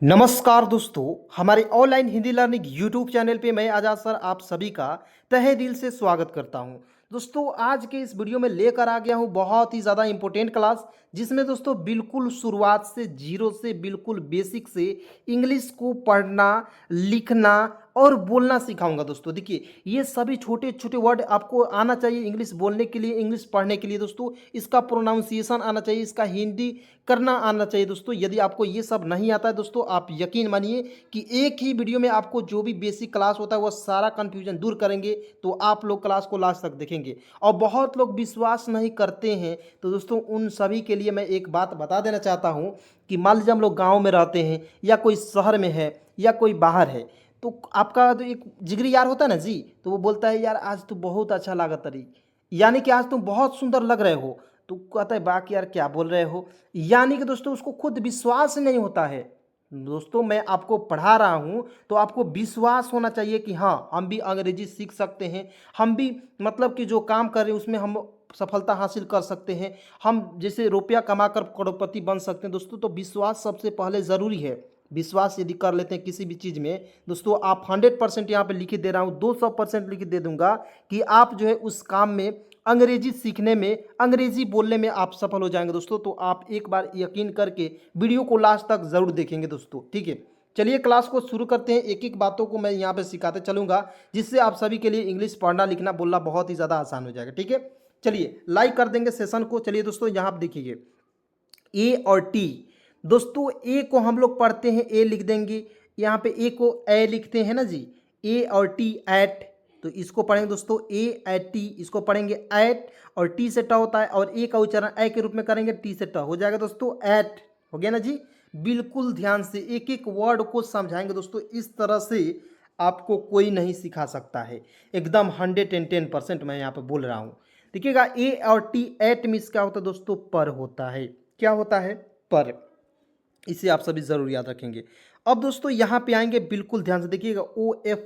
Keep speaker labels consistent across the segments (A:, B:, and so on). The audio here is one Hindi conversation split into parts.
A: नमस्कार दोस्तों, हमारे online Hindi learning YouTube channel पे मैं आजाद सर आप सभी का तहे दिल से स्वागत करता हूं। दोस्तों आज के इस वीडियो में लेकर आ गया हूं बहुत ही ज़्यादा इंपॉर्टेंट क्लास, जिसमें दोस्तों बिल्कुल शुरुआत से जीरो से बिल्कुल बेसिक से इंग्लिश को पढ़ना, लिखना और बोलना सिखाऊंगा। दोस्तों देखिए, ये सभी छोटे छोटे वर्ड आपको आना चाहिए इंग्लिश बोलने के लिए, इंग्लिश पढ़ने के लिए। दोस्तों इसका प्रोनाउंसिएशन आना चाहिए, इसका हिंदी करना आना चाहिए। दोस्तों यदि आपको ये सब नहीं आता है दोस्तों, आप यकीन मानिए कि एक ही वीडियो में आपको जो भी बेसिक क्लास होता है वह सारा कन्फ्यूजन दूर करेंगे। तो आप लोग क्लास को लास्ट तक देखेंगे और बहुत लोग विश्वास नहीं करते हैं, तो दोस्तों उन सभी के लिए मैं एक बात बता देना चाहता हूँ कि मान लीजिए हम लोग गाँव में रहते हैं या कोई शहर में है या कोई बाहर है, तो आपका जो एक जिगरी यार होता है ना जी, तो वो बोलता है यार आज तो बहुत अच्छा लागत रही, यानी कि आज तुम बहुत सुंदर लग रहे हो। तो कहता है बाकी यार क्या बोल रहे हो, यानी कि दोस्तों उसको खुद विश्वास नहीं होता है। दोस्तों मैं आपको पढ़ा रहा हूं तो आपको विश्वास होना चाहिए कि हाँ हम भी अंग्रेजी सीख सकते हैं, हम भी मतलब कि जो काम कर रहे हैं उसमें हम सफलता हासिल कर सकते हैं, हम जैसे रुपया कमाकर करोड़पति बन सकते हैं। दोस्तों तो विश्वास सबसे पहले ज़रूरी है। विश्वास यदि कर लेते हैं किसी भी चीज़ में दोस्तों, आप 100% यहाँ पे लिख दे रहा हूँ, 200% लिख दे दूंगा कि आप जो है उस काम में, अंग्रेजी सीखने में, अंग्रेजी बोलने में आप सफल हो जाएंगे। दोस्तों तो आप एक बार यकीन करके वीडियो को लास्ट तक ज़रूर देखेंगे दोस्तों, ठीक है। चलिए क्लास को शुरू करते हैं। एक एक बातों को मैं यहाँ पे सिखाते चलूँगा, जिससे आप सभी के लिए इंग्लिश पढ़ना लिखना बोलना बहुत ही ज़्यादा आसान हो जाएगा, ठीक है। चलिए लाइक कर देंगे सेशन को। चलिए दोस्तों यहाँ पर देखिए ए और टी। दोस्तों ए को हम लोग पढ़ते हैं ए लिख देंगे, यहाँ पे ए को ए लिखते हैं ना जी, ए और टी एट, तो इसको पढ़ेंगे दोस्तों ए एट टी, इसको पढ़ेंगे एट और टी से ट होता है और ए का उच्चारण ए के रूप में करेंगे, टी से ट हो जाएगा दोस्तों एट, हो गया ना जी। बिल्कुल ध्यान से एक एक वर्ड को समझाएंगे दोस्तों, इस तरह से आपको कोई नहीं सिखा सकता है। एकदम 110% मैं यहाँ पे बोल रहा हूँ। देखिएगा ए और टी एट मीन्स क्या होता है दोस्तों, पर होता है। क्या होता है, पर। इसे आप सभी ज़रूर याद रखेंगे। अब दोस्तों यहाँ पे आएंगे, बिल्कुल ध्यान से देखिएगा ओ एफ।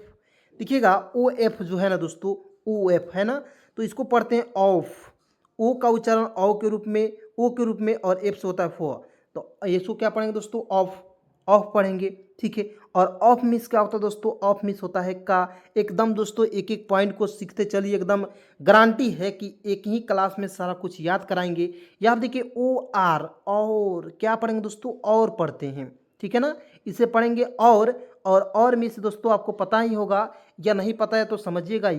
A: देखिएगा ओ एफ जो है ना दोस्तों, ओ एफ है ना, तो इसको पढ़ते हैं ऑफ। ओ का उच्चारण ओ के रूप में, ओ के रूप में, और एफ से होता है फो, तो इसको क्या पढ़ेंगे दोस्तों, ऑफ। ऑफ पढ़ेंगे, ठीक है। और ऑफ मिस क्या होता है दोस्तों, ऑफ मिस होता है का। एकदम दोस्तों एक एक पॉइंट को सीखते चलिए, एकदम गारंटी है कि एक ही क्लास में सारा कुछ याद कराएंगे। यहाँ देखिए ओ आर, और क्या पढ़ेंगे दोस्तों, और पढ़ते हैं, ठीक है ना। इसे पढ़ेंगे और मिस दोस्तों आपको पता ही होगा, या नहीं पता है तो समझिएगा,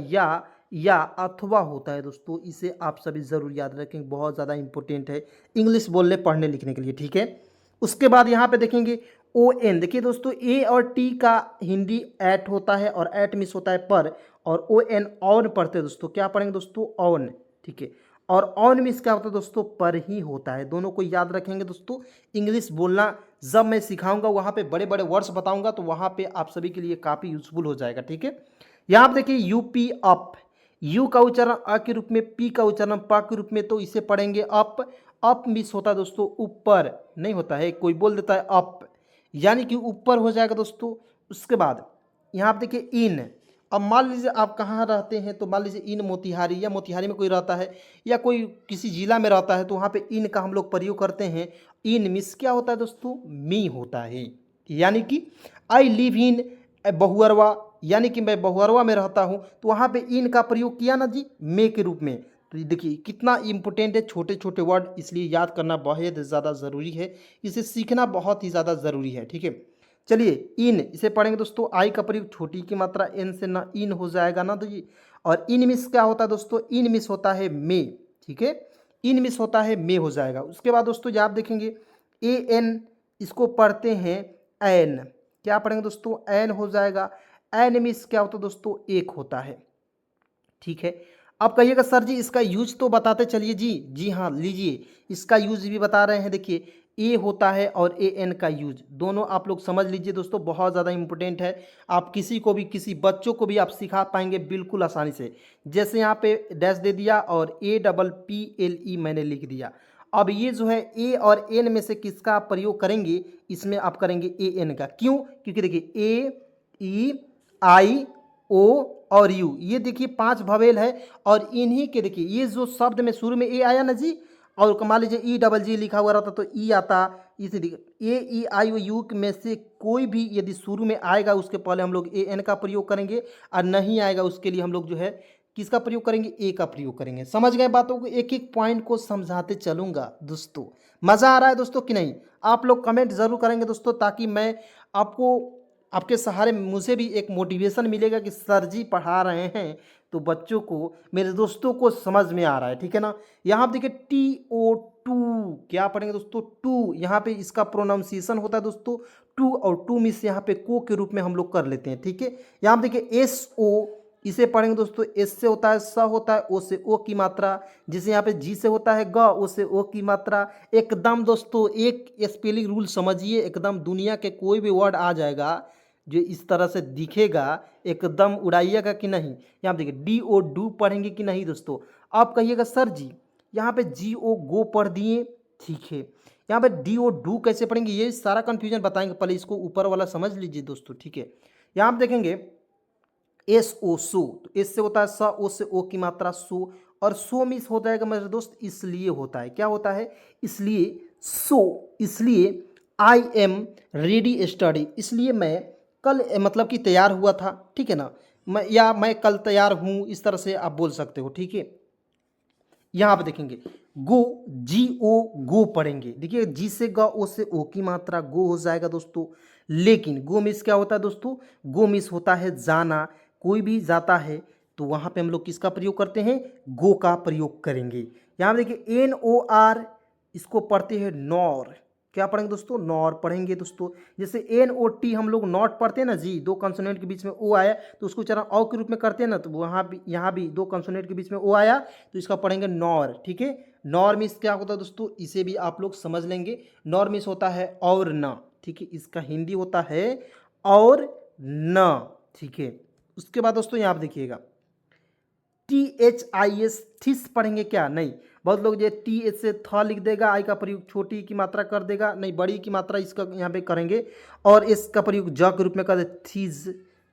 A: या अथवा होता है दोस्तों। इसे आप सभी ज़रूर याद रखेंगे, बहुत ज़्यादा इंपॉर्टेंट है इंग्लिश बोलने पढ़ने लिखने के लिए, ठीक है। उसके बाद यहाँ पे देखेंगे ओ एन। देखिए दोस्तों ए और टी का हिंदी एट होता है और एट मिस होता है पर, और ओ एन ऑन पढ़ते हैं दोस्तों। क्या पढ़ेंगे दोस्तों, ऑन, ठीक है। और ऑन मिस क्या होता है दोस्तों, पर ही होता है। दोनों को याद रखेंगे दोस्तों। इंग्लिश बोलना जब मैं सिखाऊंगा वहाँ पे बड़े बड़े वर्ड्स बताऊंगा, तो वहाँ पे आप सभी के लिए काफ़ी यूजफुल हो जाएगा, ठीक है। यहाँ पे देखिए यूपी अप, यू का उच्चारण अ के रूप में, पी का उच्चारण प के रूप में, तो इसे पढ़ेंगे अप। अप मिस होता है दोस्तों, ऊपर नहीं होता है, कोई बोल देता है अप, यानी कि ऊपर हो जाएगा दोस्तों। उसके बाद यहाँ पे देखिए इन। अब मान लीजिए आप कहाँ रहते हैं, तो मान लीजिए इन मोतिहारी, या मोतिहारी में कोई रहता है या कोई किसी जिला में रहता है, तो वहाँ पे इन का हम लोग प्रयोग करते हैं। इन मिस क्या होता है दोस्तों, मी होता है, यानी कि आई लिव इन बहुअरवा, यानी कि मैं बहुअरवा में रहता हूँ, तो वहाँ पे इन का प्रयोग किया ना जी, मे के रूप में। तो ये देखिए कितना इंपॉर्टेंट है, छोटे छोटे वर्ड, इसलिए याद करना बहुत ज़्यादा ज़रूरी है, इसे सीखना बहुत ही ज़्यादा ज़रूरी है, ठीक है। चलिए इन, इसे पढ़ेंगे दोस्तों, आई का प्रयोग छोटी की मात्रा एन से ना इन हो जाएगा ना तो जी। और इन मिस क्या होता है दोस्तों, इन मिस होता है मे, ठीक है। इन मिस होता है मे हो जाएगा। उसके बाद दोस्तों जब आप देखेंगे ए एन, इसको पढ़ते हैं एन। क्या पढ़ेंगे दोस्तों, एन हो जाएगा। एन मिस क्या होता है दोस्तों, एक होता है, ठीक है। अब कहिएगा सर जी इसका यूज तो बताते चलिए जी। जी हाँ लीजिए, इसका यूज भी बता रहे हैं। देखिए ए होता है और ए एन का यूज, दोनों आप लोग समझ लीजिए दोस्तों, बहुत ज़्यादा इंपॉर्टेंट है। आप किसी को भी, किसी बच्चों को भी आप सिखा पाएंगे बिल्कुल आसानी से। जैसे यहाँ पे डैश दे दिया और A double P L E मैंने लिख दिया। अब ये जो है ए और एन में से किसका आप प्रयोग करेंगे, इसमें आप करेंगे ए एन का। क्यों, क्योंकि देखिए ए ई आई ओ और यू, ये देखिए 5 भवेल है, और इन्हीं के देखिए ये जो शब्द में शुरू में ए आया ना जी, और मान लीजिए ई डबल जी लिखा हुआ रहता तो ई आता, इसी ए ई आई ओ यू में से कोई भी यदि शुरू में आएगा उसके पहले हम लोग ए एन का प्रयोग करेंगे, और नहीं आएगा उसके लिए हम लोग जो है किसका प्रयोग करेंगे, ए का प्रयोग करेंगे। समझ गए बातों को, एक एक पॉइंट को समझाते चलूंगा दोस्तों। मज़ा आ रहा है दोस्तों कि नहीं? आप लोग कमेंट ज़रूर करेंगे दोस्तों, ताकि मैं आपको आपके सहारे मुझे भी एक मोटिवेशन मिलेगा कि सर जी पढ़ा रहे हैं तो बच्चों को, मेरे दोस्तों को समझ में आ रहा है, ठीक है ना। यहाँ पे देखिए TO2 क्या पढ़ेंगे दोस्तों, टू, यहाँ पे इसका प्रोनाउंसिएशन होता है दोस्तों टू, और टू मिस यहाँ पे को के रूप में हम लोग कर लेते हैं, ठीक है। यहाँ पे देखिए SO, इसे पढ़ेंगे दोस्तों, एस से होता है स होता है, ओ से ओ की मात्रा, जिसे यहाँ पे जी से होता है ग, ओ से ओ की मात्रा। एकदम दोस्तों एक स्पेलिंग रूल समझिए, एकदम दुनिया के कोई भी वर्ड आ जाएगा जो इस तरह से दिखेगा, एकदम उड़ाइएगा कि नहीं। यहाँ पे देखिए DO डू पढ़ेंगे कि नहीं दोस्तों। आप कहिएगा सर जी यहाँ पे GO गो पढ़ दिए, ठीक है। यहाँ पे DO डू कैसे पढ़ेंगे, ये सारा कंफ्यूजन बताएंगे, पहले इसको ऊपर वाला समझ लीजिए दोस्तों, ठीक है। यहाँ आप देखेंगे SO सो, तो एस से होता है स, ओ से ओ की मात्रा सो, और सो मिस हो जाएगा मेरे दोस्त, इसलिए होता है, क्या होता है, इसलिए सो, इसलिए आई एम रेडी स्टडी, इसलिए मैं कल मतलब कि तैयार हुआ था, ठीक है ना। मैं कल तैयार हूँ, इस तरह से आप बोल सकते हो, ठीक है। यहाँ पे देखेंगे गो, GO गो पढ़ेंगे, देखिए जी से ग, ओ से ओ की मात्रा, गो हो जाएगा दोस्तों। लेकिन गो मिस क्या होता है दोस्तों, गो मिस होता है जाना, कोई भी जाता है तो वहाँ पे हम लोग किसका प्रयोग करते हैं, गो का प्रयोग करेंगे। यहाँ पे देखिए NOR, इसको पढ़ते हैं नॉर, क्या पढ़ेंगे दोस्तों, नॉर पढ़ेंगे दोस्तों। जैसे NOT हम लोग नॉट पढ़ते हैं ना जी, दो कंसोनेंट के बीच में ओ आया तो उसको उच्चारण औ के रूप में करते हैं ना, तो वहाँ भी यहाँ भी दो कंसोनेंट के बीच में ओ आया तो इसका पढ़ेंगे नॉर, ठीक है। नॉर मिस क्या होता है दोस्तों, इसे भी आप लोग समझ लेंगे। नॉर मिस होता है और न, ठीक है, इसका हिंदी होता है और न, ठीक है। उसके बाद दोस्तों यहाँ आप देखिएगा THIS थिस पढ़ेंगे क्या, नहीं। बहुत लोग जो TH से थ लिख देगा, आई का प्रयोग छोटी की मात्रा कर देगा, नहीं, बड़ी की मात्रा इसका यहाँ पे करेंगे, और इसका प्रयोग ज के रूप में कर दे, थीज,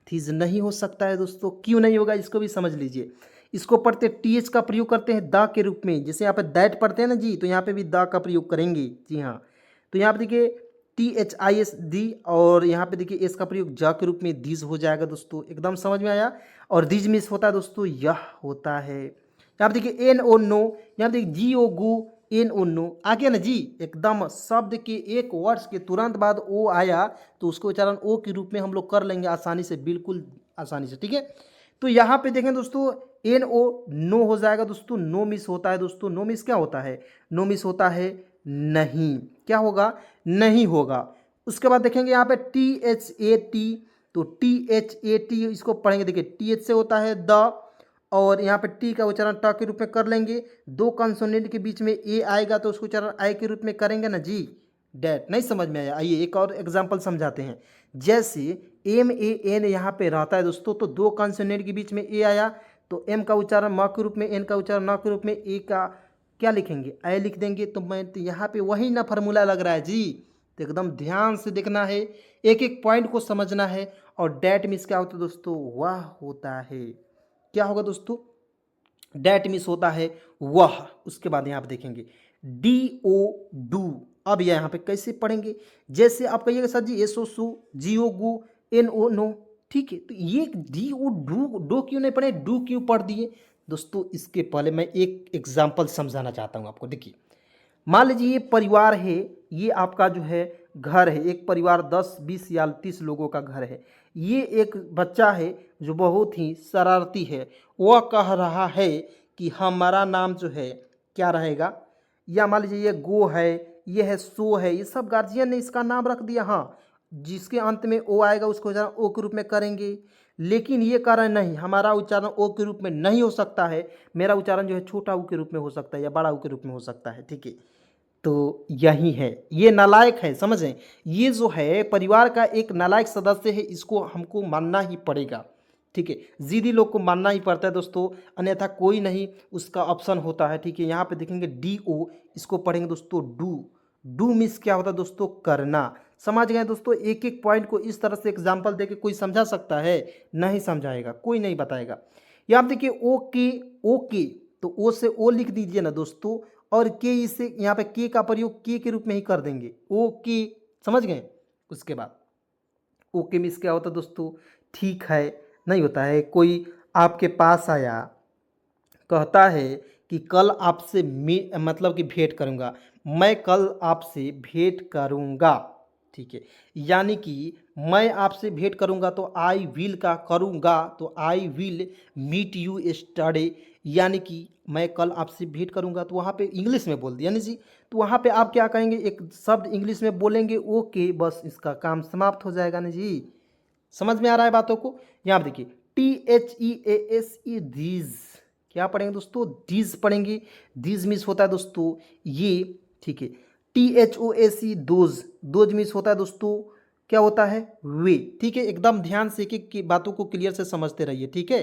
A: थीज नहीं हो सकता है दोस्तों, क्यों नहीं होगा इसको भी समझ लीजिए। इसको पढ़ते TH का प्रयोग करते हैं द के रूप में, जैसे यहाँ पे दैट पढ़ते हैं ना जी, तो यहाँ पे भी द का प्रयोग करेंगे, जी हाँ। तो यहाँ पे देखिए THIS दी, और यहाँ पे देखिए एस का प्रयोग ज के रूप में दीज हो जाएगा दोस्तों, एकदम समझ में आया। और दीज मिस होता है दोस्तों, यह होता है। यहाँ पे देखिए NO नो, यहाँ पे देखिए GO गो, NO नो आ गया ना जी, एकदम शब्द के एक वर्ड्स के तुरंत बाद ओ आया तो उसको उच्चारण ओ के रूप में हम लोग कर लेंगे आसानी से, बिल्कुल आसानी से, ठीक है। तो यहाँ पे देखें दोस्तों NO नो हो जाएगा दोस्तों, नो मिस होता है दोस्तों। नो मिस क्या होता है, नो मिस होता है नहीं, क्या होगा, नहीं होगा। उसके बाद देखेंगे यहाँ पे THAT, तो THAT इसको पढ़ेंगे, देखिए TH से होता है द, और यहाँ पे टी का उच्चारण ट के रूप में कर लेंगे, दो कंसोनेंट के बीच में ए आएगा तो उसको उच्चारण आई के रूप में करेंगे ना जी, डैट। नहीं समझ में आया, आइए एक और एग्जांपल समझाते हैं। जैसे MAN यहाँ पे रहता है दोस्तों, तो दो कंसोनेंट के बीच में ए आया तो एम का उच्चारण म के रूप में, एन का उच्चारण न के रूप में, ए का क्या लिखेंगे, आई लिख देंगे। तो मैं तो यहाँ पे वही ना फार्मूला लग रहा है जी, तो एकदम ध्यान से देखना है, एक एक पॉइंट को समझना है। और डैट मीन्स क्या होता है दोस्तों, वह होता है, क्या होगा दोस्तों, डैट मीन्स होता है वह। उसके बाद यहाँ पे देखेंगे DO डू, अब यह यहाँ पे कैसे पढ़ेंगे, जैसे आप कहिएगा सर जी SO सो, GO गो, NO नो, ठीक है। तो ये DO डू क्यों नहीं पढ़े, डू क्यों पढ़ दिए दोस्तों। इसके पहले मैं एक एग्जाम्पल समझाना चाहता हूँ आपको। देखिए मान लीजिए ये परिवार है, ये आपका जो है घर है, एक परिवार 10 20 या 30 लोगों का घर है। ये एक बच्चा है जो बहुत ही शरारती है, वह कह रहा है कि हमारा नाम जो है क्या रहेगा, या मान लीजिए ये गो है, ये है सो है, ये सब गार्जियन ने इसका नाम रख दिया, हाँ, जिसके अंत में ओ आएगा उसको उच्चारण ओ के रूप में करेंगे। लेकिन ये कारण नहीं, हमारा उच्चारण ओ के रूप में नहीं हो सकता है, मेरा उच्चारण जो है छोटा ऊ के रूप में हो सकता है या बड़ा ऊ के रूप में हो सकता है, ठीक है। तो यही है, ये नालायक है, समझें, ये जो है परिवार का एक नालायक सदस्य है, इसको हमको मानना ही पड़ेगा, ठीक है। जिद्दी लोग को मानना ही पड़ता है दोस्तों, अन्यथा कोई नहीं उसका ऑप्शन होता है, ठीक है। यहाँ पे देखेंगे DO, इसको पढ़ेंगे दोस्तों डू। डू मिस क्या होता है दोस्तों, करना। समझ गए दोस्तों, एक एक पॉइंट को इस तरह से एग्जाम्पल देके कोई समझा सकता है, नहीं समझाएगा, कोई नहीं बताएगा। यहाँ देखिए ओके, ओके, तो ओ से ओ लिख दीजिए ना दोस्तों, और के इसे यहाँ पे के का प्रयोग के रूप में ही कर देंगे, ओ के, समझ गए। उसके बाद ओके मिस क्या होता है दोस्तों, ठीक है नहीं होता है। कोई आपके पास आया, कहता है कि कल आपसे मतलब कि भेंट करूंगा, मैं कल आपसे भेंट करूंगा, ठीक है। यानी कि मैं आपसे भेंट करूंगा तो आई विल का करूंगा तो I will meet you Saturday, यानी कि मैं कल आपसे भेंट करूंगा तो वहाँ पे इंग्लिश में बोल दिया यानी जी। तो वहाँ पे आप क्या कहेंगे, एक शब्द इंग्लिश में बोलेंगे ओके, बस इसका काम समाप्त हो जाएगा ना जी। समझ में आ रहा है बातों को। यहाँ पे देखिए THEASE दीज, क्या पढ़ेंगे दोस्तों, दीज पढ़ेंगे। दीज मिस होता है दोस्तों ये, ठीक है। THOACE दोज, दोज मिस होता है दोस्तों क्या होता है, वे, ठीक है। एकदम ध्यान से एक एक बातों को क्लियर से समझते रहिए, ठीक है।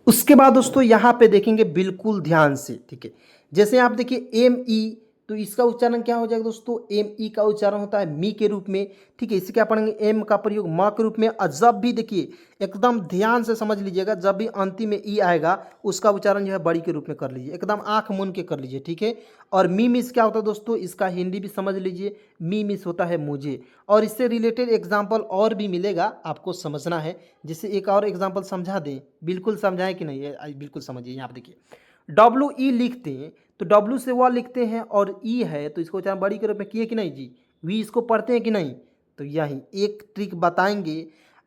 A: उसके बाद दोस्तों यहाँ पे देखेंगे बिल्कुल ध्यान से, ठीक है। जैसे आप देखिए ME, तो इसका उच्चारण क्या हो जाएगा दोस्तों, ME का उच्चारण होता है मी के रूप में, ठीक है। इसे क्या पढ़ेंगे, एम का प्रयोग म के रूप में। और जब भी देखिए एकदम ध्यान से समझ लीजिएगा, जब भी अंतिम में ई आएगा उसका उच्चारण जो है बड़ी के रूप में कर लीजिए, एकदम आंख मूंद के कर लीजिए, ठीक है। और मी मिस क्या होता है दोस्तों, इसका हिंदी भी समझ लीजिए, मी मिस होता है मुझे। और इससे रिलेटेड एग्जाम्पल और भी मिलेगा, आपको समझना है। जैसे एक और एग्जाम्पल समझा दें, बिल्कुल समझाएं कि नहीं, बिल्कुल समझिए। यहाँ पर देखिए WE लिखते हैं तो W से वह लिखते हैं, और E है तो इसको उच्चारण बड़ी के रूप में किए कि नहीं जी, वी इसको पढ़ते हैं कि नहीं। तो यही एक ट्रिक बताएंगे,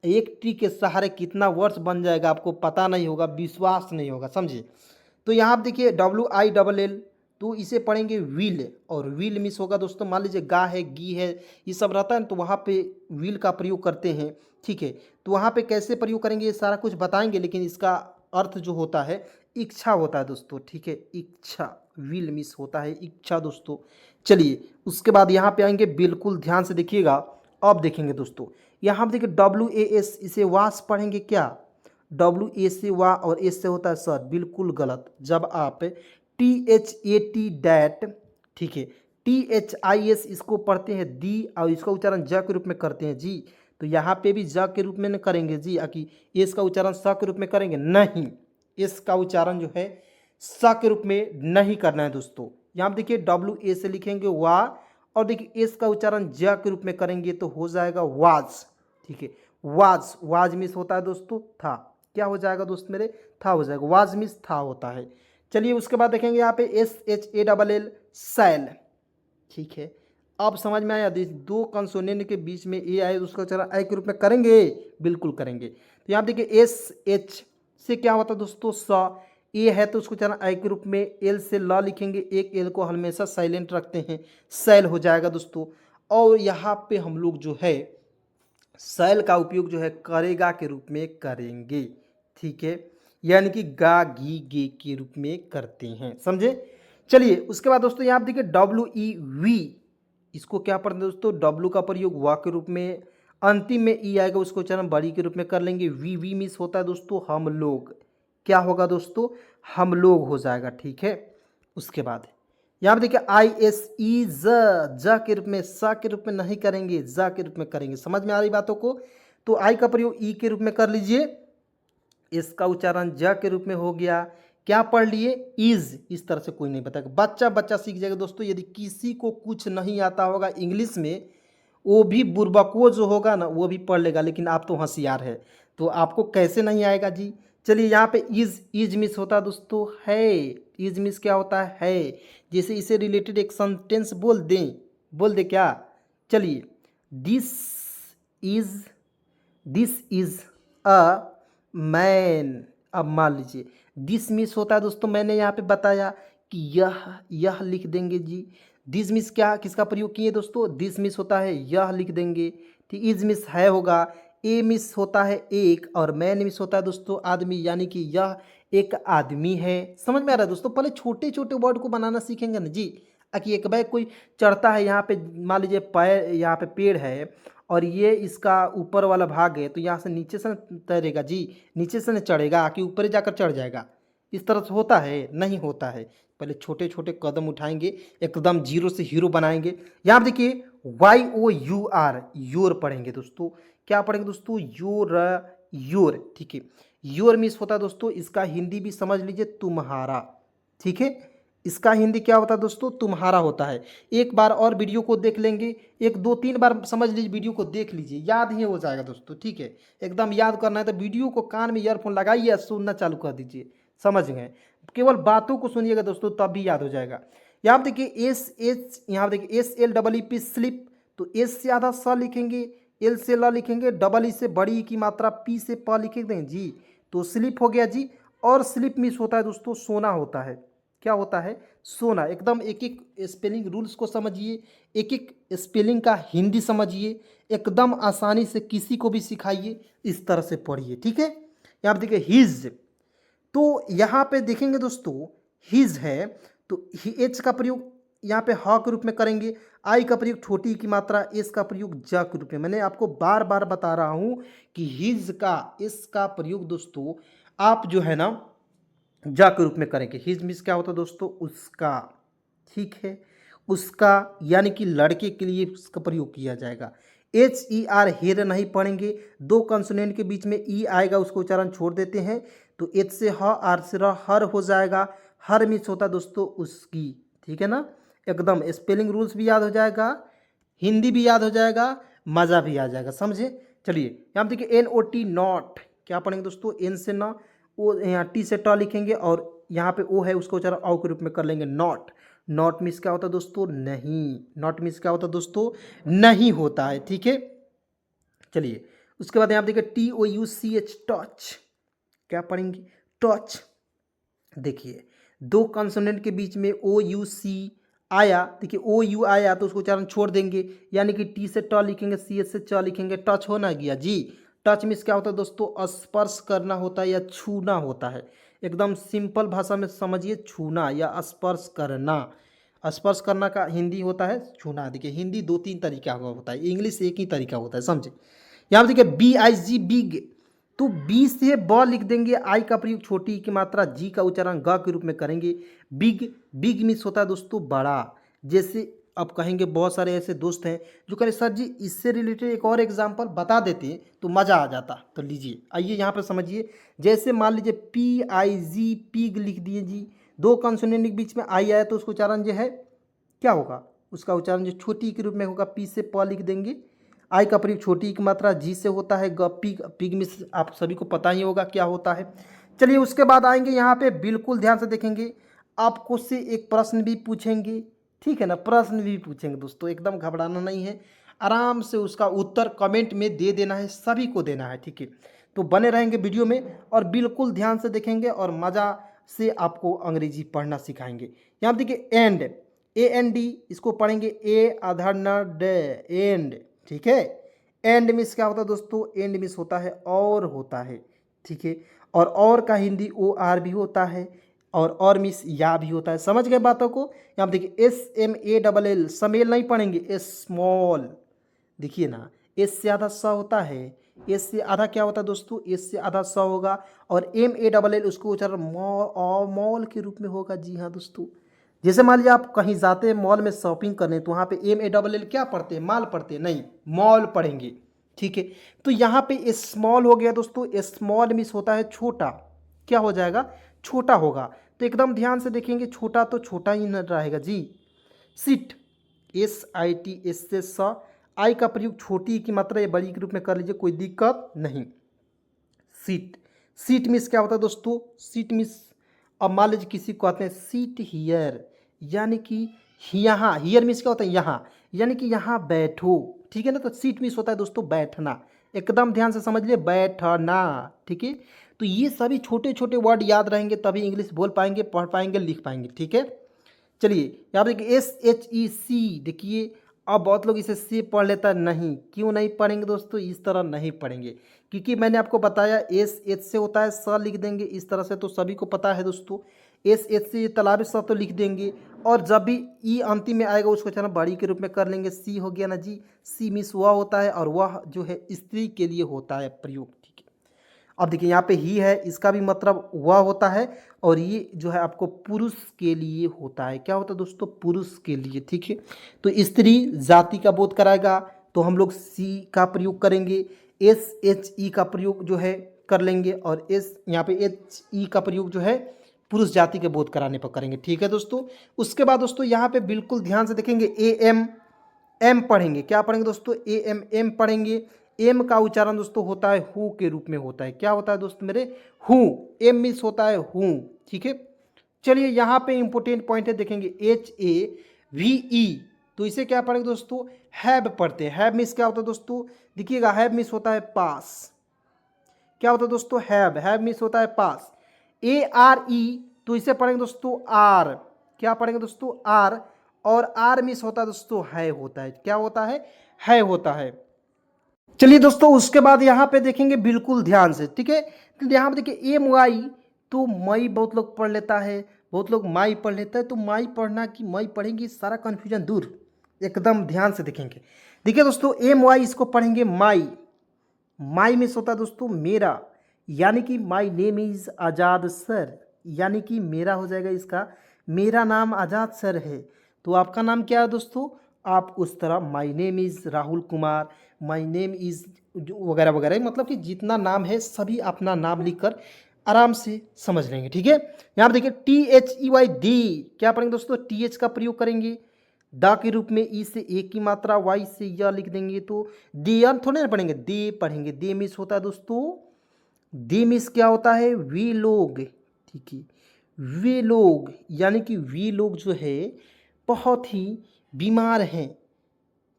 A: एक ट्रिक के सहारे कितना वर्ड्स बन जाएगा आपको पता नहीं होगा, विश्वास नहीं होगा, समझिए। तो यहाँ आप देखिए WILL, तो इसे पढ़ेंगे विल, और विल मिस होगा दोस्तों, मान लीजिए गा है, गी है, ये सब रहता है ना, तो वहाँ पे विल का प्रयोग करते हैं, ठीक है। तो वहाँ पे कैसे प्रयोग करेंगे ये सारा कुछ बताएंगे, लेकिन इसका अर्थ जो होता है इच्छा होता है दोस्तों, ठीक है। इच्छा, विल मिस होता है इच्छा दोस्तों। चलिए उसके बाद यहाँ पे आएंगे, बिल्कुल ध्यान से देखिएगा। अब देखेंगे दोस्तों, यहाँ पे देखिए WAS, इसे वास पढ़ेंगे क्या, WA से वाह और एस से होता है सर, बिल्कुल गलत। जब आप THAT डैट, ठीक है, THIS इसको पढ़ते हैं दी, और इसका उच्चारण ज के रूप में करते हैं जी। तो यहाँ पे भी ज के रूप में न करेंगे जी, आकि एस का उच्चारण स के रूप में करेंगे नहीं, एस का उच्चारण जो है स के रूप में नहीं करना है दोस्तों। यहाँ पे देखिए WA से लिखेंगे वाह, और देखिए एस का उच्चारण ज के रूप में करेंगे तो हो जाएगा वाज, ठीक है। वाज, वाज मिस होता है दोस्तों था, क्या हो जाएगा दोस्त मेरे, था हो जाएगा, वाज मिस था होता है। चलिए उसके बाद देखेंगे यहाँ पे SHALL सैल, ठीक है। अब समझ में आया, दो कंसोनेंट के बीच में ए आए तो उसका उच्चारण आई के रूप में करेंगे, बिल्कुल करेंगे। तो यहाँ देखिए SH से क्या होता है दोस्तों, स, ए है तो उसको उच्चारण आई के रूप में, एल से ल लिखेंगे, एक एल को हमेशा साइलेंट रखते हैं, सैल हो जाएगा दोस्तों। और यहाँ पे हम लोग जो है सैल का उपयोग जो है करेगा के रूप में करेंगे, ठीक है। यानी कि गा घी गे के रूप में करते हैं, समझे। चलिए उसके बाद दोस्तों यहाँ देखिए WEV, इसको क्या पढ़ते हैं दोस्तों, W का प्रयोग वा के रूप में, अंतिम में ई आएगा उसको उच्चारण बड़ी के रूप में कर लेंगे। वी मिस होता है दोस्तों हम लोग, क्या होगा दोस्तों, हम लोग हो जाएगा, ठीक है। उसके बाद यहाँ पे देखिए ISE ज के रूप में, सा के रूप में नहीं करेंगे, ज के रूप में करेंगे, समझ में आ रही बातों को। तो आई का प्रयोग ई के रूप में कर लीजिए, इसका उच्चारण ज के रूप में हो गया, क्या पढ़ लिए, इज। इस तरह से कोई नहीं बताएगा, बच्चा बच्चा सीख जाएगा दोस्तों। यदि किसी को कुछ नहीं आता होगा इंग्लिश में, वो भी बुर्बको जो होगा ना वो भी पढ़ लेगा, लेकिन आप तो होशियार है तो आपको कैसे नहीं आएगा जी। चलिए यहाँ पे इज मिस होता है दोस्तों है, इज मिस क्या होता है, जैसे इसे रिलेटेड एक सेंटेंस बोल दें, बोल दे क्या। चलिए this is, this is a man. अब मान लीजिए दिस मिस होता है दोस्तों, मैंने यहाँ पे बताया कि यह लिख देंगे जी। दिस मिस क्या किसका प्रयोग किए दोस्तों, दिस मिस होता है यह लिख देंगे, ठीक। इज मिस है होगा, ए मिस होता है एक, और मैन मिस होता है दोस्तों आदमी, यानी कि यह एक आदमी है। समझ में आ रहा है दोस्तों, पहले छोटे छोटे वर्ड को बनाना सीखेंगे ना जी। कि एक बैग कोई चढ़ता है, यहाँ पे मान लीजिए पैर, यहाँ पे पेड़ है और ये इसका ऊपर वाला भाग है, तो यहाँ से नीचे से न तैरेगा जी, नीचे से न चढ़ेगा कि ऊपर जाकर चढ़ जाएगा। इस तरह से होता है, नहीं होता है। पहले छोटे छोटे कदम उठाएंगे, एकदम जीरो से हीरो बनाएंगे। यहाँ पर देखिए YOUR, योर पढ़ेंगे दोस्तों, क्या पढ़ेंगे दोस्तों, योर, योर, ठीक है। योर मिस होता है दोस्तों, इसका हिंदी भी समझ लीजिए तुम्हारा, ठीक है। इसका हिंदी क्या होता है दोस्तों, तुम्हारा होता है। एक बार और वीडियो को देख लेंगे, एक दो तीन बार समझ लीजिए, वीडियो को देख लीजिए, याद ही हो जाएगा दोस्तों, ठीक है। एकदम याद करना है तो वीडियो को कान में ईयरफोन लगाइए और सुनना चालू कर दीजिए, समझ गए। केवल बातों को सुनिएगा दोस्तों, तब भी याद हो जाएगा। यहाँ पे देखिए एस एच, यहाँ पे देखिए S L double E P slip, तो एस से आधा स लिखेंगे, एल से ल लिखेंगे, डबल ई से बड़ी ई की मात्रा, पी से प लिखेंगे जी, तो स्लिप हो गया जी। और स्लिप मिस होता है दोस्तों, सोना होता है। क्या होता है, सोना। एकदम एक एक स्पेलिंग रूल्स को समझिए, एक एक स्पेलिंग का हिंदी समझिए, एकदम आसानी से किसी को भी सिखाइए, इस तरह से पढ़िए, ठीक है। यहाँ पे देखिए हिज, तो यहाँ पे देखेंगे दोस्तों हिज है, तो एच का प्रयोग यहाँ पे ह के रूप में करेंगे, आई का प्रयोग छोटी ई की मात्रा, एस का प्रयोग ज के रूप में। मैंने आपको बार बार बता रहा हूँ कि हिज का एस का प्रयोग दोस्तों आप जो है ना जा के रूप में करेंगे। हिज मिस क्या होता है दोस्तों, उसका, ठीक है, उसका, यानी कि लड़के के लिए उसका प्रयोग किया जाएगा। एच ई आर हेर नहीं पढ़ेंगे, दो कंसोनेंट के बीच में ई आएगा, उसको उच्चारण छोड़ देते हैं, तो एच से ह, आर से र, हर हो जाएगा। हर मिस होता है दोस्तों उसकी, ठीक है ना। एकदम स्पेलिंग रूल्स भी याद हो जाएगा, हिंदी भी याद हो जाएगा, मज़ा भी आ जाएगा, समझे। चलिए यहाँ पे देखिए एन ओ टी नॉट, क्या पढ़ेंगे दोस्तों, एन से ना, ओ यहाँ टी से ट लिखेंगे, और यहाँ पे ओ है उसको उच्चारण औ के रूप में कर लेंगे, नॉट। नॉट मिस क्या होता है दोस्तों, नहीं। नॉट मिस क्या होता है दोस्तों, नहीं होता है, ठीक है। चलिए उसके बाद यहाँ पे देखिए T O U C H, touch, क्या पढ़ेंगे, टच। देखिए दो कंसोनेंट के बीच में ओ यू सी आया, देखिए ओ यू आया तो उसको उच्चारण छोड़ देंगे, यानी कि टी से ट लिखेंगे, सी एच से च लिखेंगे, टच होना गया जी। टच मीन्स क्या होता है दोस्तों, स्पर्श करना होता है या छूना होता है। एकदम सिंपल भाषा में समझिए, छूना या स्पर्श करना। स्पर्श करना का हिंदी होता है छूना। देखिए हिंदी दो तीन तरीका का होता है, इंग्लिश एक ही तरीका होता है, समझे। यहाँ पे देखिए बी आई जी, बिग, तो बी से ब लिख देंगे, आई का प्रयोग छोटी की मात्रा, जी का उच्चारण ग के रूप में करेंगे। बिग, बिग मीन्स होता है दोस्तों बड़ा। जैसे अब कहेंगे बहुत सारे ऐसे दोस्त हैं जो कह रहे सर जी इससे रिलेटेड एक और एग्जांपल बता देते तो मज़ा आ जाता, तो लीजिए आइए यहाँ पर समझिए। जैसे मान लीजिए पी आई जी, पिग लिख दिए जी, दो कंसोनेंट के बीच में आई आया तो उसका उच्चारण जो है क्या होगा, उसका उच्चारण जो छोटी के रूप में होगा, पी से प लिख देंगे। आई का प्रयोग छोटी की मात्रा, जी से होता है ग, पिग, पिग मिस आप सभी को पता ही होगा क्या होता है। चलिए उसके बाद आएंगे यहाँ पे, बिल्कुल ध्यान से देखेंगे, आपको से एक प्रश्न भी पूछेंगे, ठीक है ना, प्रश्न भी पूछेंगे दोस्तों, एकदम घबराना नहीं है, आराम से उसका उत्तर कमेंट में दे देना है, सभी को देना है, ठीक है। तो बने रहेंगे वीडियो में और बिल्कुल ध्यान से देखेंगे और मज़ा से आपको अंग्रेजी पढ़ना सिखाएंगे। यहाँ देखिए एंड, ए एन डी, इसको पढ़ेंगे ए आधार न डे, एंड, ठीक है। एंड मिस क्या होता है दोस्तों, एंड मिस होता है और होता है, ठीक है। और का हिंदी ओ आर भी होता है, और मिस या भी होता है, समझ गए बातों को। यहाँ पे देखिए S M A double L, समेल नहीं पढ़ेंगे, एस स्मॉल, देखिए ना, एस से आधा स होता है, एस से आधा क्या होता है दोस्तों, एस से आधा स होगा, और एम ए डबल एल उसको उच्चारण मॉल के रूप में होगा। जी हाँ दोस्तों, जैसे मान लीजिए आप कहीं जाते हैं मॉल में शॉपिंग करने, तो वहाँ पे एम ए डबल एल क्या पढ़ते हैं, माल पढ़ते हैं, नहीं मॉल पढ़ेंगे, ठीक है। तो यहाँ पे स्मॉल हो गया दोस्तों, स्मॉल मिस होता है छोटा, क्या हो जाएगा, छोटा होगा। तो एकदम ध्यान से देखेंगे, छोटा तो छोटा ही न रहेगा जी। Sit, S I T, S से स, आई का प्रयोग छोटी की मात्रा या बड़ी के रूप में कर लीजिए, कोई दिक्कत नहीं। सीट, सीट मिस क्या होता है दोस्तों, सीट मिस, अब मान लीजिए किसी को कहते हैं सीट हियर, यानी कि यहाँ, हियर मिस क्या होता है, यहाँ, यानी कि यहाँ बैठो, ठीक है ना। तो सीट मिस होता है दोस्तों बैठना, एकदम ध्यान से समझ लिए, बैठना, ठीक है। तो ये सभी छोटे छोटे वर्ड याद रहेंगे तभी इंग्लिश बोल पाएंगे, पढ़ पाएंगे, लिख पाएंगे, ठीक है। चलिए यहाँ पे देखिए एस एच ई सी, देखिए अब बहुत लोग इसे सी पढ़ लेता है, नहीं, क्यों नहीं पढ़ेंगे दोस्तों, इस तरह नहीं पढ़ेंगे, क्योंकि मैंने आपको बताया एस एच से होता है स लिख देंगे इस तरह से, तो सभी को पता है दोस्तों। एस एच से तालाब स तो लिख देंगे, और जब भी ई अंतिम में आएगा उसको चलो बड़ी के रूप में कर लेंगे, सी हो गया ना जी। सी मिस वह होता है, और वह जो है स्त्री के लिए होता है प्रयोग, ठीक है। अब देखिए यहाँ पे ही है, इसका भी मतलब वह होता है, और ये जो है आपको पुरुष के लिए होता है, क्या होता है दोस्तों, पुरुष के लिए, ठीक है। तो स्त्री जाति का बोध कराएगा, तो हम लोग सी का प्रयोग करेंगे, एस एच ई का प्रयोग जो है कर लेंगे, और एस यहाँ पे एच ई का प्रयोग जो है पुरुष जाति के बोध कराने पर करेंगे। ठीक है दोस्तों। उसके बाद दोस्तों यहाँ पे बिल्कुल ध्यान से देखेंगे ए एम एम पढ़ेंगे। क्या पढ़ेंगे दोस्तों? ए एम एम पढ़ेंगे। एम का उच्चारण दोस्तों होता है हु के रूप में होता है। क्या होता है दोस्त मेरे? हु। एम मीन्स होता है हु। ठीक है। चलिए यहाँ पे इंपोर्टेंट पॉइंट है, देखेंगे HAVE, तो इसे क्या पढ़ेंगे दोस्तों? हैव पढ़ते हैं। हैव मीन्स क्या होता है दोस्तों? देखिएगा, हैव मीन्स होता है पास। क्या होता है दोस्तों? हैव मीन्स होता है पास। ARE, तो इसे पढ़ेंगे दोस्तों आर। क्या पढ़ेंगे दोस्तों? आर। और आर मीन्स होता है दोस्तों है होता है। क्या होता है होता है। चलिए दोस्तों, उसके बाद यहाँ पे देखेंगे बिल्कुल ध्यान से। ठीक है। तो यहाँ पे देखिए MY, तो मई बहुत लोग पढ़ लेता है, बहुत लोग माई पढ़ लेता है। तो माई पढ़ना कि मई पढ़ेंगे, सारा कन्फ्यूजन दूर। एकदम ध्यान से देखेंगे। देखिए दोस्तों, MY इसको पढ़ेंगे माई। माई मीन्स होता है दोस्तों मेरा, यानी कि my name is Azad sir, यानी कि मेरा हो जाएगा इसका, मेरा नाम आज़ाद सर है। तो आपका नाम क्या है दोस्तों? आप उस तरह my name is Rahul Kumar, my name is वगैरह वगैरह, मतलब कि जितना नाम है सभी अपना नाम लिखकर आराम से समझ लेंगे। ठीक है। यहाँ पर देखिए THEY दी, क्या पढ़ेंगे दोस्तों? TH का प्रयोग करेंगे द के रूप में। ई से एक की मात्रा, वाई से या लिख देंगे। तो दियन थोड़े ना पढ़ेंगे, दे पढ़ेंगे। दे मिस होता है दोस्तों, दे मिस क्या होता है? वे लोग। ठीक है। वे लोग, यानी कि वे लोग जो है बहुत ही बीमार हैं।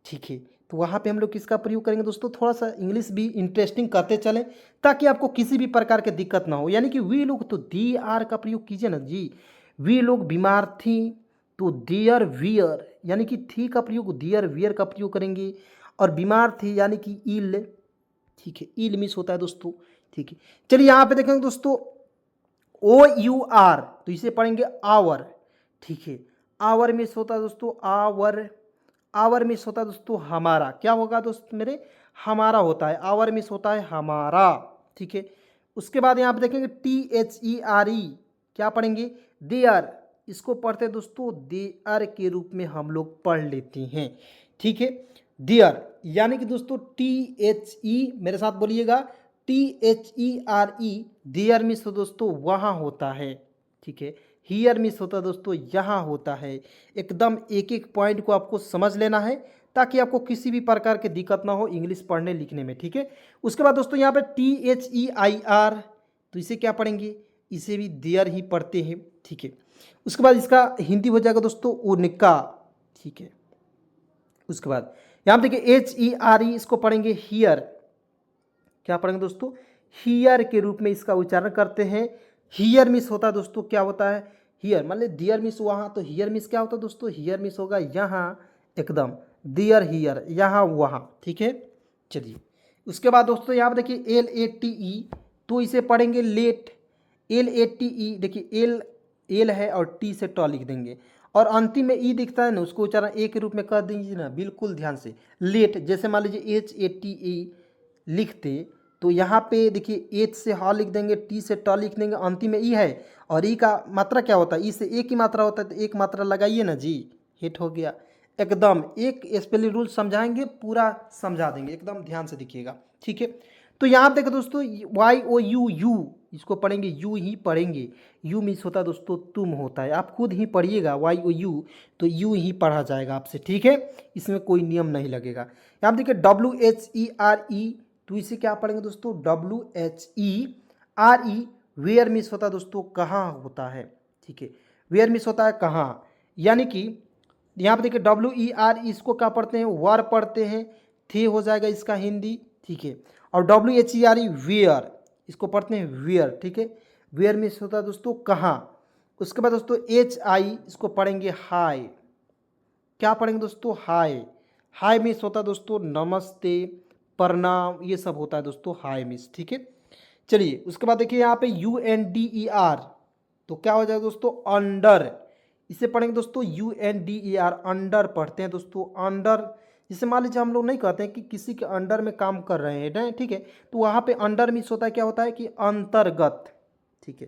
A: ठीक है। तो वहाँ पे हम लोग किसका प्रयोग करेंगे दोस्तों? थोड़ा सा इंग्लिश भी इंटरेस्टिंग करते चलें ताकि आपको किसी भी प्रकार की दिक्कत ना हो। यानी कि वे लोग, तो दी आर का प्रयोग कीजिए ना जी। वे लोग बीमार थी, तो देयर वियर, यानी कि थी का प्रयोग देयर वियर का प्रयोग करेंगे। और बीमार थी यानी कि इल। ठीक है। इल मिस होता है दोस्तों। ठीक है। चलिए यहाँ पे देखेंगे दोस्तों OUR, तो इसे पढ़ेंगे आवर। ठीक है। आवर मिस होता है दोस्तों आवर। आवर मिस होता है दोस्तों हमारा। क्या होगा दोस्त मेरे? हमारा होता है। आवर मिस होता है हमारा। ठीक है। उसके बाद यहाँ पे देखेंगे THERE, क्या पढ़ेंगे? देयर। इसको पढ़ते दोस्तों देयर के रूप में हम लोग पढ़ लेते हैं। ठीक है। देयर, यानी कि दोस्तों THE, मेरे साथ बोलिएगा, THERE। देयर मिस हो दोस्तों वहाँ होता है। ठीक है। हियर मिस होता है दोस्तों यहाँ होता है। एकदम एक एक पॉइंट को आपको समझ लेना है ताकि आपको किसी भी प्रकार की दिक्कत ना हो इंग्लिश पढ़ने लिखने में। ठीक है। उसके बाद दोस्तों यहाँ पे THEIR, तो इसे क्या पढ़ेंगे? इसे भी देयर ही पढ़ते हैं। ठीक है। उसके बाद इसका हिंदी हो जाएगा दोस्तों उनका। ठीक है। उसके बाद यहाँ पे देखिए HERE, इसको पढ़ेंगे हियर। क्या पढ़ेंगे दोस्तों? हियर के रूप में इसका उच्चारण करते हैं। हियर मिस होता है दोस्तों, क्या होता है? हियर, मान ली दियर मिस वहाँ, तो हियर मिस क्या होता है दोस्तों? हियर मिस होगा यहाँ, एकदम दियर हियर, यहाँ वहाँ। ठीक है। चलिए उसके बाद दोस्तों यहाँ पर देखिए LATE, तो इसे पढ़ेंगे लेट। LATE, देखिए एल है और टी से ट लिख देंगे और अंतिम में ई दिखता है ना, उसको उच्चारण ए के रूप में कर दीजिए ना, बिल्कुल ध्यान से। लेट, जैसे मान लीजिए HATE लिखते, तो यहाँ पे देखिए एच से ह लिख देंगे, टी से ट लिख देंगे, अंतिम में ई है। और ई का मात्रा क्या होता है? ई से एक ही मात्रा होता है, तो एक मात्रा लगाइए ना जी, हिट हो गया। एकदम एक स्पेलिंग रूल समझाएंगे, पूरा समझा देंगे, एकदम ध्यान से देखिएगा। ठीक है। तो यहाँ पे देखो दोस्तों YOU, इसको पढ़ेंगे यू ही पढ़ेंगे। यू मिस होता है दोस्तों तुम होता है, आप खुद ही पढ़िएगा YOU, तो यू ही पढ़ा जाएगा आपसे। ठीक है। इसमें कोई नियम नहीं लगेगा। यहाँ पे देखिए WHERE, तो इसे क्या पढ़ेंगे दोस्तों? WHERE। वेयर मिस होता है दोस्तों कहाँ होता है। ठीक है। वेयर मिस होता है कहाँ, यानी कि यहाँ पे देखिए WERE, इसको क्या पढ़ते हैं? वर पढ़ते हैं। थे हो जाएगा इसका हिंदी। ठीक है। और WHERE वेयर, इसको पढ़ते हैं वेयर। ठीक है। वेयर मिस होता है दोस्तों कहाँ। उसके बाद दोस्तों HI, इसको पढ़ेंगे हाय। क्या पढ़ेंगे दोस्तों? हाय। हाय मिस होता है दोस्तों नमस्ते, प्रणाम, ये सब होता है दोस्तों हाय मिस। ठीक है। चलिए उसके बाद देखिए यहाँ पे UNDER, तो क्या हो जाएगा दोस्तों? अंडर। इसे पढ़ेंगे दोस्तों UNDER, अंडर पढ़ते हैं दोस्तों। अंडर, जैसे मान लीजिए हम लोग नहीं कहते हैं कि किसी के अंडर में काम कर रहे हैं, ठीक है, तो वहाँ पे अंडर मिस होता है, क्या होता है कि अंतर्गत। ठीक है।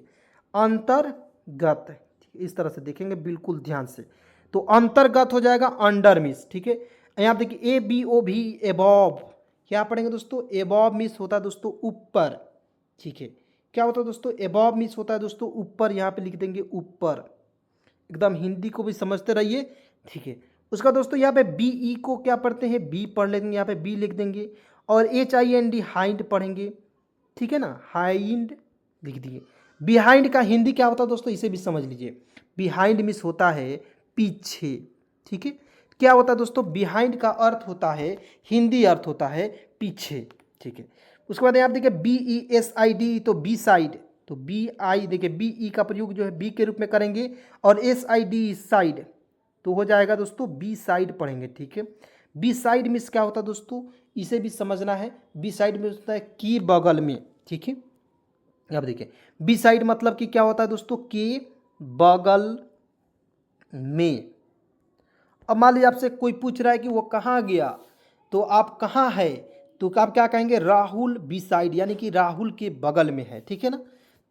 A: अंतर्गत, ठीक है, इस तरह से देखेंगे बिल्कुल ध्यान से। तो अंतर्गत हो जाएगा अंडर मिस। ठीक है। यहाँ पे देखिए ABOV, एबॉव, क्या पढ़ेंगे दोस्तों? एबॉव मिस होता है दोस्तों ऊपर। ठीक है। क्या होता है दोस्तों, एबव मीन्स होता है दोस्तों ऊपर, यहाँ पे लिख देंगे ऊपर, एकदम हिंदी को भी समझते रहिए, ठीक है। उसका दोस्तों यहाँ पे बी ई को क्या पढ़ते हैं, बी पढ़ लेंगे, यहाँ पे बी लिख देंगे, और H I N D hind पढ़ेंगे, ठीक है ना, हाइंड लिख दिए। बिहाइंड का हिंदी क्या होता है दोस्तों, इसे भी समझ लीजिए। बिहाइंड मीन्स होता है पीछे, ठीक है। क्या होता है दोस्तों, बिहाइंड का अर्थ होता है, हिंदी अर्थ होता है पीछे, ठीक है। उसके बाद आप देखिए B E S I D, तो बी साइड, तो बी आई देखिए बी ई का प्रयोग जो है बी के रूप में करेंगे, और एस आई डी साइड, तो हो जाएगा दोस्तों बी साइड पढ़ेंगे, ठीक है। बी साइड मीन्स क्या होता है दोस्तों, इसे भी समझना है। बी साइड में होता है की बगल में, ठीक है। अब देखिए बी साइड मतलब कि क्या होता है दोस्तों, के बगल में। अब मान लीजिए आपसे कोई पूछ रहा है कि वो कहाँ गया, तो आप कहाँ है, तो आप क्या कहेंगे, राहुल बी साइड, यानी कि राहुल के बगल में है, ठीक है ना।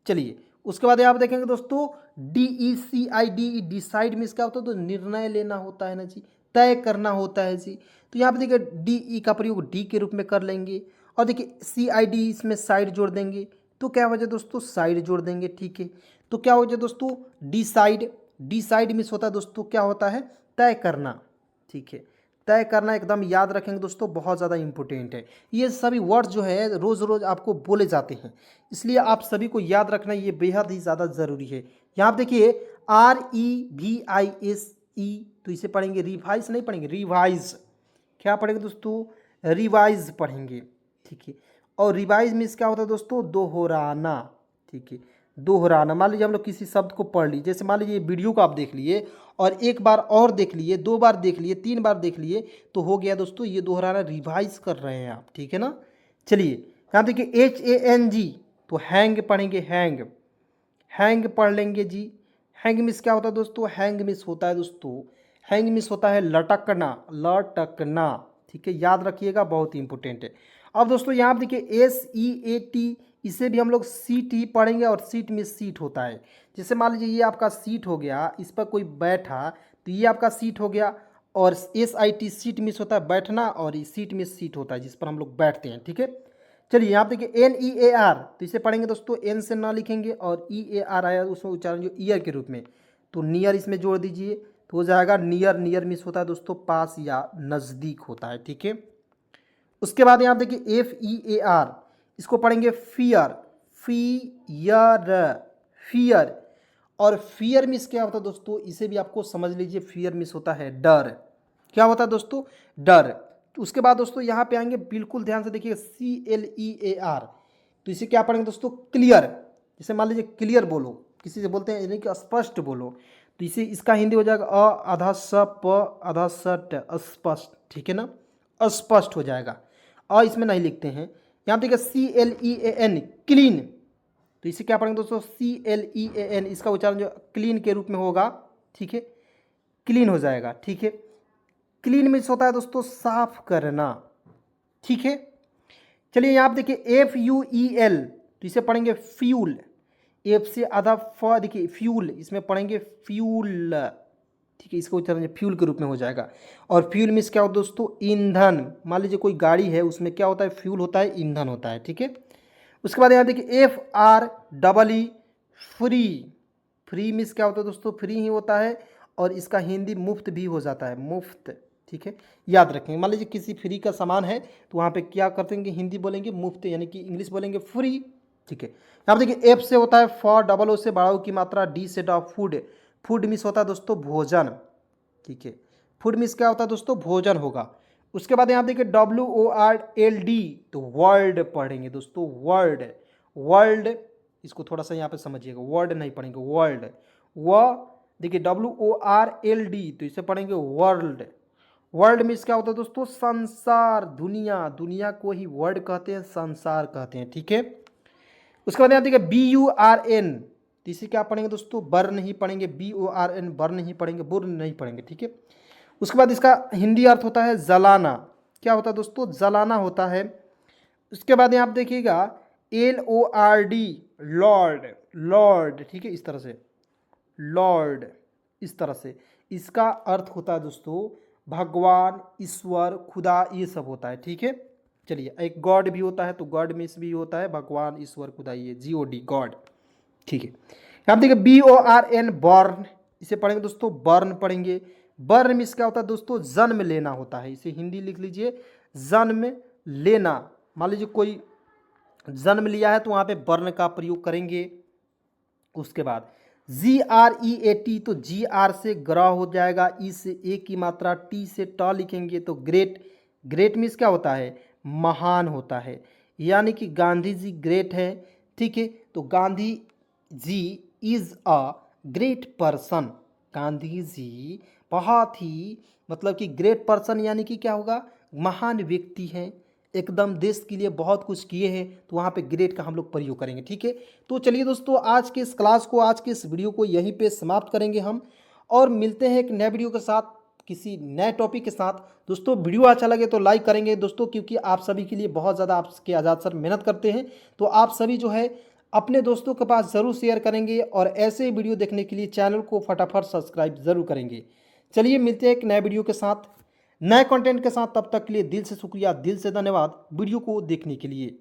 A: चलिए उसके बाद आप देखेंगे दोस्तों D E C I D E, decide में इसका होता है तो निर्णय लेना होता है ना जी, तय करना होता है जी। तो यहाँ पे देखिए डी ई का प्रयोग डी के रूप में कर लेंगे, और देखिए सी आई डी इसमें साइड जोड़ देंगे, तो क्या हो जाए दोस्तों, साइड जोड़ देंगे, ठीक है। तो क्या हो जाए दोस्तों, डिसाइड, डिसाइड मीन्स होता है दोस्तों क्या होता है, तय करना, ठीक है। तय करना एकदम याद रखेंगे दोस्तों, बहुत ज़्यादा इंपॉर्टेंट है। ये सभी वर्ड्स जो है रोज़ रोज़ आपको बोले जाते हैं, इसलिए आप सभी को याद रखना ये बेहद ही ज़्यादा ज़रूरी है। यहाँ आप देखिए R E V I S E, तो इसे पढ़ेंगे रिवाइज नहीं पढ़ेंगे, रिवाइज। क्या पढ़ेंगे दोस्तों, रिवाइज पढ़ेंगे, ठीक है। और रिवाइज मीन्स क्या होता है दोस्तों, दोहराना, ठीक है। दोहराना, मान लीजिए हम लोग किसी शब्द को पढ़ लीजिए, जैसे मान लीजिए वीडियो को आप देख लिए और एक बार और देख लिए, दो बार देख लिए, तीन बार देख लिए, तो हो गया दोस्तों ये दोहराना, रिवाइज कर रहे हैं आप, ठीक है ना। चलिए यहाँ देखिए एच ए एन जी, तो हैंग पढ़ेंगे, हैंग, हैंग पढ़ लेंगे जी। हैंग मिस क्या होता है दोस्तों, हैंग मिस होता है दोस्तों, हैंग मिस होता है लटकना, लटकना, ठीक है, याद रखिएगा, बहुत ही इंपॉर्टेंट है। अब दोस्तों यहाँ आप देखिए एस ई ए टी, इसे भी हम लोग सीट ही पढ़ेंगे, और सीट में सीट होता है, जैसे मान लीजिए ये आपका सीट हो गया, इस पर कोई बैठा, तो ये आपका सीट हो गया, और S I T seat miss होता है बैठना, और सीट मिस सीट होता है जिस पर हम लोग बैठते हैं, ठीक है। चलिए यहाँ देखिए एन ई ए आर, तो इसे पढ़ेंगे दोस्तों, एन से ना लिखेंगे, और ई ए आर आया उसमें उच्चारण जो ईयर के रूप में, तो नियर इसमें जोड़ दीजिए, तो हो जाएगा नियर, नियर मिस होता है दोस्तों पास या नज़दीक होता है, ठीक है। उसके बाद यहाँ देखिए एफ ई ए आर, इसको पढ़ेंगे फियर, फियर, फियर। और फियर मिस क्या होता है दोस्तों, इसे भी आपको समझ लीजिए, फियर मिस होता है डर। क्या होता है दोस्तों, डर। तो उसके बाद दोस्तों यहाँ पे आएंगे, बिल्कुल ध्यान से देखिए C L E A R, तो इसे क्या पढ़ेंगे दोस्तों, क्लियर। जैसे मान लीजिए क्लियर बोलो, किसी से बोलते हैं यानी कि स्पष्ट बोलो, तो इसे इसका हिंदी हो जाएगा अ आधा स प आधा स ट, स्पष्ट, ठीक है ना, अस्पष्ट हो जाएगा। अ इसमें नहीं लिखते हैं। यहाँ देखिए C L E A N, clean, तो इसे क्या पढ़ेंगे दोस्तों, C L E A N, इसका उच्चारण जो क्लीन के रूप में होगा, ठीक है, क्लीन हो जाएगा, ठीक है। क्लीन मीन्स होता है दोस्तों साफ करना, ठीक है। चलिए यहाँ आप देखिए एफ यू ई एल, तो इसे पढ़ेंगे फ्यूल, एफ से आधा फ देखिए फ्यूल, इसमें पढ़ेंगे फ्यूल, ठीक है, इसका उच्चारण फ्यूल के रूप में हो जाएगा। और फ्यूल मीन्स क्या होता है दोस्तों, ईंधन। मान लीजिए कोई गाड़ी है, उसमें क्या होता है, फ्यूल होता है, ईंधन होता है, ठीक है। उसके बाद यहाँ देखिए F R double E, free, free means क्या होता है दोस्तों, फ्री ही होता है, और इसका हिंदी मुफ्त भी हो जाता है, मुफ्त, ठीक है, याद रखेंगे। मान लीजिए किसी फ्री का सामान है, तो वहाँ पे क्या करते हैं, हिंदी बोलेंगे मुफ्त, यानी कि इंग्लिश बोलेंगे फ्री, ठीक है। यहाँ देखिए एफ से होता है फॉर, डबल ओ से बड़ा ओ की मात्रा, डी से डॉ फूड, फूड मिस होता है दोस्तों भोजन, ठीक है। फूड मिस क्या होता है दोस्तों, भोजन होगा। उसके बाद यहाँ देखिए W O R L D, तो वर्ल्ड पढ़ेंगे दोस्तों, वर्ल्ड, वर्ल्ड, इसको थोड़ा सा यहाँ पे समझिएगा, वर्ल्ड नहीं पढ़ेंगे, वर्ल्ड, व देखिए W O R L D, तो इसे पढ़ेंगे वर्ल्ड। वर्ल्ड मीन्स क्या होता है दोस्तों, संसार, दुनिया, दुनिया को ही वर्ल्ड कहते हैं, संसार कहते हैं, ठीक है। उसके बाद यहाँ देखिए बी यू आर एन, तो इसे क्या पढ़ेंगे दोस्तों, बर नहीं पढ़ेंगे, बी ओ आर एन, बर नहीं पढ़ेंगे, बुर नहीं पढ़ेंगे, ठीक है। उसके बाद इसका हिंदी अर्थ होता है जलाना। क्या होता है दोस्तों, जलाना होता है। उसके बाद यहाँ आप देखिएगा L O R D, lord, lord, ठीक है, इस तरह से लॉर्ड, इस तरह से इसका अर्थ होता है दोस्तों भगवान, ईश्वर, खुदा, ये सब होता है, ठीक है। चलिए, एक गॉड भी होता है, तो गॉड मीन्स भी होता है भगवान, ईश्वर, खुदा, ये GOD गॉड। ठीक है, यहाँ देखिए BORN बॉर्न, इसे पढ़ेंगे दोस्तों बर्न पढ़ेंगे। बर्न मीन्स क्या होता है दोस्तों, जन्म लेना होता है, इसे हिंदी लिख लीजिए जन्म लेना। मान लीजिए कोई जन्म लिया है तो वहाँ पे बर्न का प्रयोग करेंगे। उसके बाद GREAT, तो GR से ग्रह हो जाएगा, ई से ए की मात्रा, टी से ट लिखेंगे तो ग्रेट। ग्रेट मीन्स क्या होता है, महान होता है, यानी कि गांधी जी ग्रेट है। ठीक है, तो Gandhi ji is a great person. Gandhi ji बहुत ही मतलब कि ग्रेट पर्सन यानी कि क्या होगा, महान व्यक्ति हैं, एकदम देश के लिए बहुत कुछ किए हैं, तो वहाँ पे ग्रेट का हम लोग प्रयोग करेंगे। ठीक है, तो चलिए दोस्तों आज के इस क्लास को, आज के इस वीडियो को यहीं पे समाप्त करेंगे हम, और मिलते हैं एक नए वीडियो के साथ, किसी नए टॉपिक के साथ। दोस्तों वीडियो अच्छा लगे तो लाइक करेंगे दोस्तों, क्योंकि आप सभी के लिए बहुत ज़्यादा आपके आज़ाद सर मेहनत करते हैं, तो आप सभी जो है अपने दोस्तों के पास ज़रूर शेयर करेंगे, और ऐसे वीडियो देखने के लिए चैनल को फटाफट सब्सक्राइब ज़रूर करेंगे। चलिए मिलते हैं एक नए वीडियो के साथ, नए कंटेंट के साथ, तब तक के लिए दिल से शुक्रिया, दिल से धन्यवाद वीडियो को देखने के लिए।